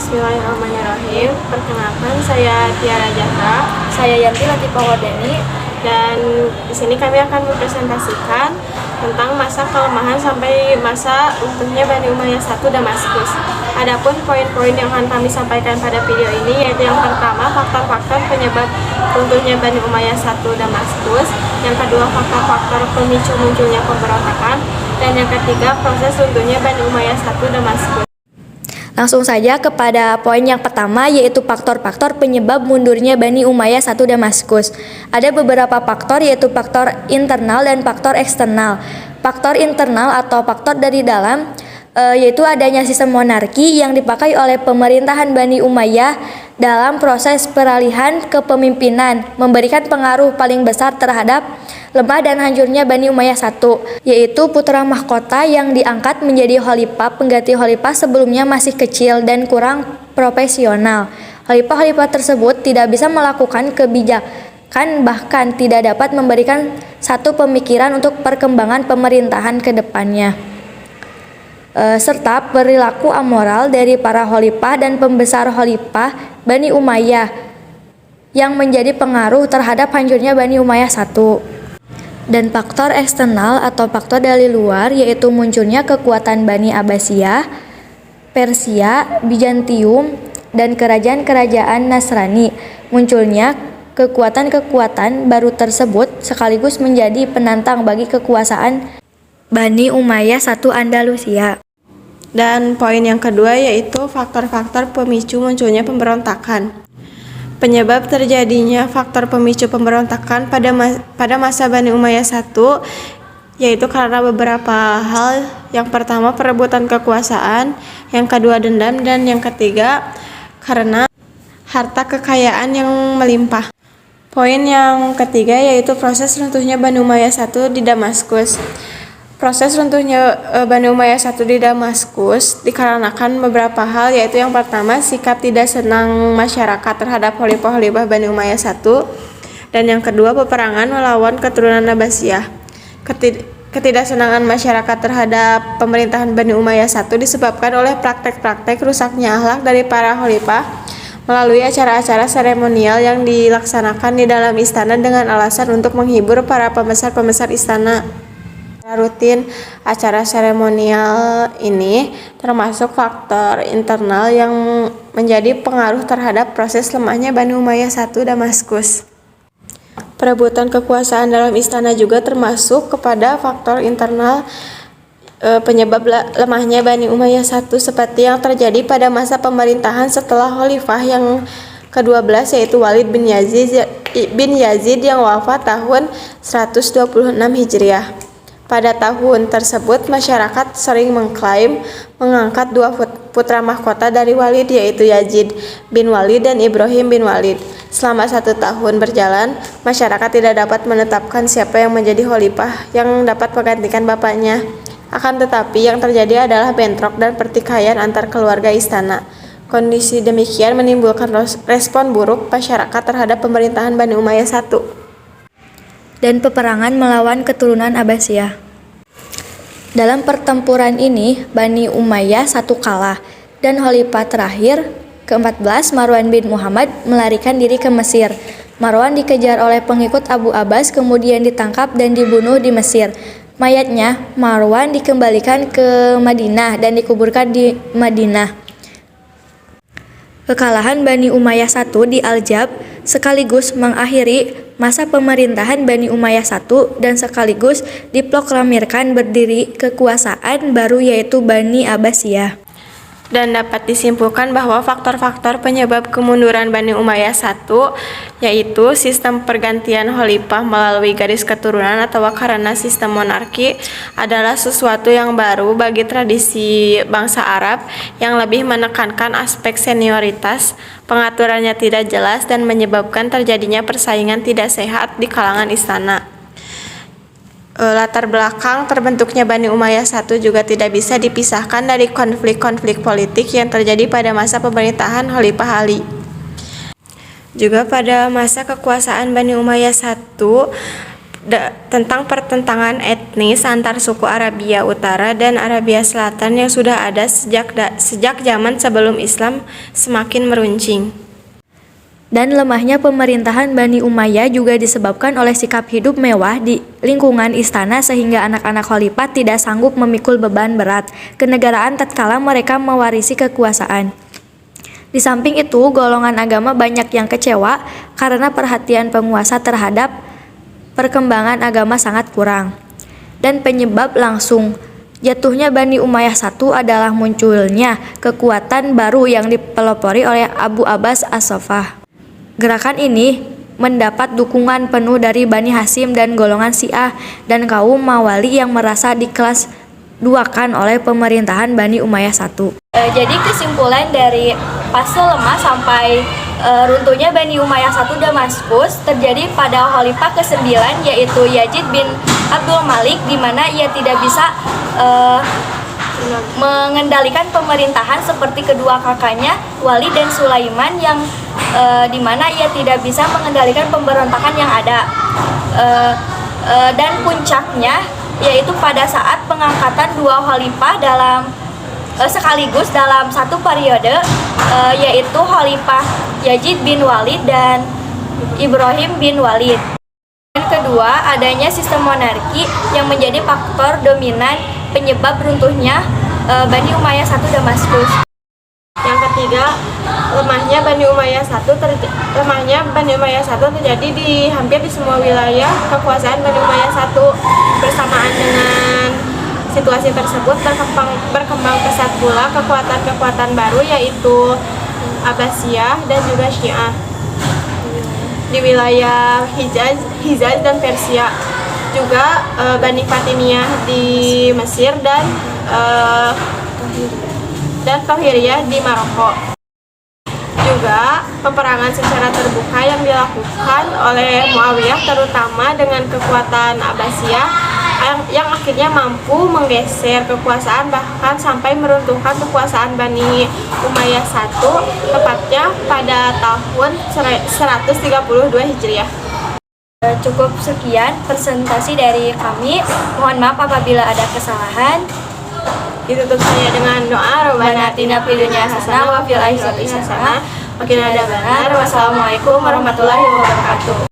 Bismillahirrahmanirrahim. Perkenalkan, saya Tiara Jahra. Saya Yanti Latifah Wardani. Dan di sini kami akan mempresentasikan tentang masa kelemahan sampai masa runtuhnya Bani Umayyah I Damaskus. Adapun poin-poin yang akan kami sampaikan pada video ini yaitu yang pertama, faktor-faktor penyebab runtuhnya Bani Umayyah I Damaskus. Yang kedua, faktor-faktor pemicu munculnya pemberontakan. Dan yang ketiga, proses runtuhnya Bani Umayyah I Damaskus. Langsung saja kepada poin yang pertama, yaitu faktor-faktor penyebab mundurnya Bani Umayyah I Damaskus. Ada beberapa faktor, yaitu faktor internal dan faktor eksternal. Faktor internal atau faktor dari dalam yaitu adanya sistem monarki yang dipakai oleh pemerintahan Bani Umayyah dalam proses peralihan kepemimpinan, memberikan pengaruh paling besar terhadap lemah dan hancurnya Bani Umayyah I, yaitu putra mahkota yang diangkat menjadi khalifah pengganti khalifah sebelumnya masih kecil dan kurang profesional. Khalifah-khalifah tersebut tidak bisa melakukan kebijakan, bahkan tidak dapat memberikan satu pemikiran untuk perkembangan pemerintahan ke depannya. Serta perilaku amoral dari para khalifah dan pembesar khalifah Bani Umayyah yang menjadi pengaruh terhadap hancurnya Bani Umayyah I. Dan faktor eksternal atau faktor dari luar, yaitu munculnya kekuatan Bani Abbasiyah, Persia, Bizantium, dan kerajaan-kerajaan Nasrani. Munculnya kekuatan-kekuatan baru tersebut sekaligus menjadi penantang bagi kekuasaan Bani Umayyah I Andalusia. Dan poin yang kedua yaitu faktor-faktor pemicu munculnya pemberontakan. Penyebab terjadinya faktor pemicu pemberontakan pada masa Bani Umayyah I yaitu karena beberapa hal. Yang pertama, perebutan kekuasaan, yang kedua dendam, dan yang ketiga karena harta kekayaan yang melimpah. Poin yang ketiga yaitu proses runtuhnya Bani Umayyah I di Damaskus. Proses runtuhnya Bani Umayyah I di Damaskus dikarenakan beberapa hal, yaitu yang pertama, sikap tidak senang masyarakat terhadap khalifah-khalifah Bani Umayyah I, dan yang kedua, peperangan melawan keturunan Abbasiyah. Ketidaksenangan masyarakat terhadap pemerintahan Bani Umayyah I disebabkan oleh praktek-praktek rusaknya akhlak dari para khalifah melalui acara-acara seremonial yang dilaksanakan di dalam istana dengan alasan untuk menghibur para pembesar-pembesar istana. Rutin acara seremonial ini termasuk faktor internal yang menjadi pengaruh terhadap proses lemahnya Bani Umayyah I Damaskus. Perebutan kekuasaan dalam istana juga termasuk kepada faktor internal penyebab lemahnya Bani Umayyah I, seperti yang terjadi pada masa pemerintahan setelah khalifah yang ke-12, yaitu Walid bin Yazid yang wafat tahun 126 Hijriah. Pada tahun tersebut, masyarakat sering mengklaim mengangkat dua putra mahkota dari Walid, yaitu Yazid bin Walid dan Ibrahim bin Walid. Selama 1 tahun berjalan, masyarakat tidak dapat menetapkan siapa yang menjadi khalifah yang dapat menggantikan bapaknya. Akan tetapi yang terjadi adalah bentrok dan pertikaian antar keluarga istana. Kondisi demikian menimbulkan respon buruk masyarakat terhadap pemerintahan Bani Umayyah I. Dan peperangan melawan keturunan Abbasiyah. Dalam pertempuran ini, Bani Umayyah I kalah, dan khalifah terakhir ke-14, Marwan bin Muhammad, melarikan diri ke Mesir. Marwan dikejar oleh pengikut Abu Abbas, kemudian ditangkap dan dibunuh di Mesir. Mayatnya, Marwan dikembalikan ke Madinah dan dikuburkan di Madinah. Kekalahan Bani Umayyah I di Al-Jab sekaligus mengakhiri masa pemerintahan Bani Umayyah I dan sekaligus diproklamirkan berdiri kekuasaan baru, yaitu Bani Abbasiyah. Dan dapat disimpulkan bahwa faktor-faktor penyebab kemunduran Bani Umayyah I yaitu sistem pergantian khalifah melalui garis keturunan atau karena sistem monarki adalah sesuatu yang baru bagi tradisi bangsa Arab yang lebih menekankan aspek senioritas, pengaturannya tidak jelas, dan menyebabkan terjadinya persaingan tidak sehat di kalangan istana. Latar belakang terbentuknya Bani Umayyah I juga tidak bisa dipisahkan dari konflik-konflik politik yang terjadi pada masa pemerintahan Khalifah Ali. Juga pada masa kekuasaan Bani Umayyah I, tentang pertentangan etnis antar suku Arabia Utara dan Arabia Selatan yang sudah ada sejak zaman sebelum Islam semakin meruncing. Dan lemahnya pemerintahan Bani Umayyah juga disebabkan oleh sikap hidup mewah di lingkungan istana sehingga anak-anak khalifah tidak sanggup memikul beban berat kenegaraan tatkala mereka mewarisi kekuasaan. Di samping itu, golongan agama banyak yang kecewa karena perhatian penguasa terhadap perkembangan agama sangat kurang. Dan penyebab langsung jatuhnya Bani Umayyah I adalah munculnya kekuatan baru yang dipelopori oleh Abu Abbas As-Saffah. Gerakan ini mendapat dukungan penuh dari Bani Hasyim dan golongan Syiah dan kaum Mawali yang merasa dikelas duakan oleh pemerintahan Bani Umayyah I. Jadi kesimpulan dari fase lemah sampai runtuhnya Bani Umayyah I Damaskus terjadi pada Khalifah ke-9 yaitu Yazid bin Abdul Malik, di mana ia tidak bisa mengendalikan pemerintahan seperti kedua kakaknya Walid dan Sulaiman yang di mana ia tidak bisa mengendalikan pemberontakan yang ada. Dan puncaknya yaitu pada saat pengangkatan dua khalifah sekaligus dalam satu periode, yaitu Khalifah Yazid bin Walid dan Ibrahim bin Walid. Dan kedua, adanya sistem monarki yang menjadi faktor dominan penyebab runtuhnya Bani Umayyah I Damaskus. Yang ketiga, lemahnya Bani Umayyah I terjadi di hampir di semua wilayah kekuasaan Bani Umayyah I. Bersamaan dengan situasi tersebut berkembang pesat pula kekuatan-kekuatan baru yaitu Abbasiyah dan juga Syiah di wilayah Hijaz dan Persia, juga Bani Fatimiyah di Mesir dan Tohiriyah di Maroko. Juga peperangan secara terbuka yang dilakukan oleh Muawiyah terutama dengan kekuatan Abbasiyah yang akhirnya mampu menggeser kekuasaan bahkan sampai meruntuhkan kekuasaan Bani Umayyah I tepatnya pada tahun 132 Hijriah. Cukup sekian presentasi dari kami. Mohon maaf apabila ada kesalahan. Ditutup saya dengan doa Rabbana atina fid dunya hasanah wa fil akhirati hasanah wa qina adzabannar. Wassalamualaikum warahmatullahi wabarakatuh.